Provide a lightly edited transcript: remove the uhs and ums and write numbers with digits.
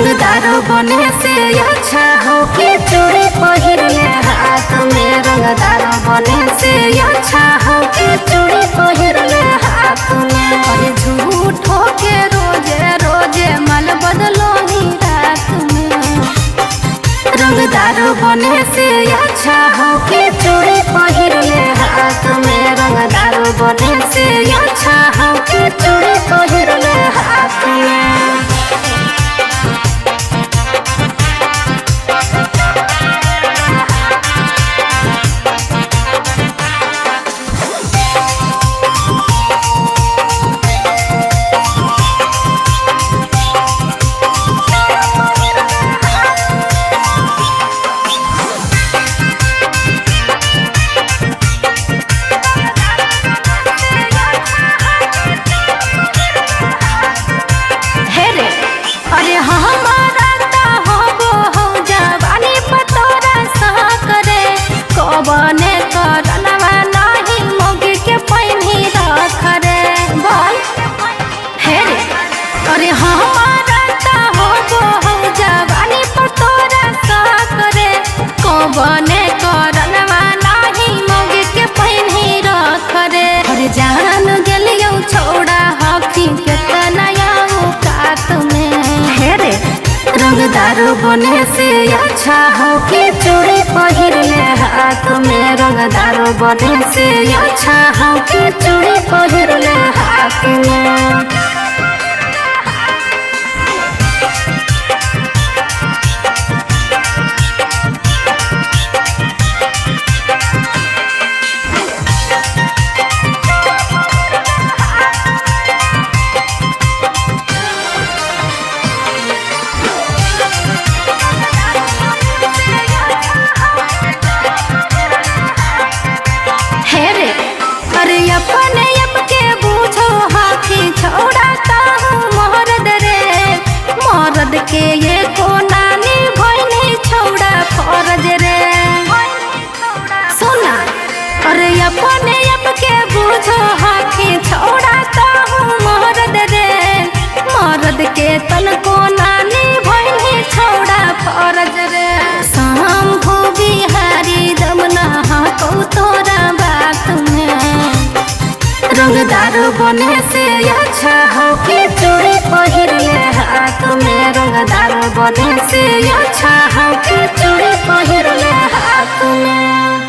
रंगदार बने से अच्छा हो के चूड़ी पहिरले हाथ में। रंगदार बने से अच्छा हो के चूड़ी पहिरले हाथ में। अरे झूठ हो के रोजे रोजे मल बदलो ही रात में। रंगदार बने से अच्छा हो के चूड़ी पहिरले हाथ में। रंगदार बने से अच्छा हो के चूड़ी पहिरले हाथ में। बने करनवा नहीं मोगी के पैनी रख रे बोल हे रे। अरे हमारा ता हो जवानी पर तोरा साक रे। बने करनवा नहीं मोगी के पैनी रख रे। अरे जान गेलियो छोड़ा हकी केतना याऊ कात में। हे रे रंगदार बने से अच्छा हो के चूड़ी पहिरले हाथ में। रंगदार बने से अच्छा हो के चूड़ी पहिरले हाथ में। अपने अब के बूझो हाथी छोड़ाता हूँ मरद रे। मरद के ये को नानी भैनी छोड़ा फरज रे। सुना अरे अपने अब के बूझो हाथी छोड़ाता हूँ मरद रे। मरद के तन को नानी भैनी छोड़ा फरज रे। शाम को बिहारी दमना को तोरा बात में। रंगदार बने से अच्छा हो के चूड़ी पहिरले हाथ में। रंगदार बने से अच्छा हो के चूड़ी पहिरले हाथ में।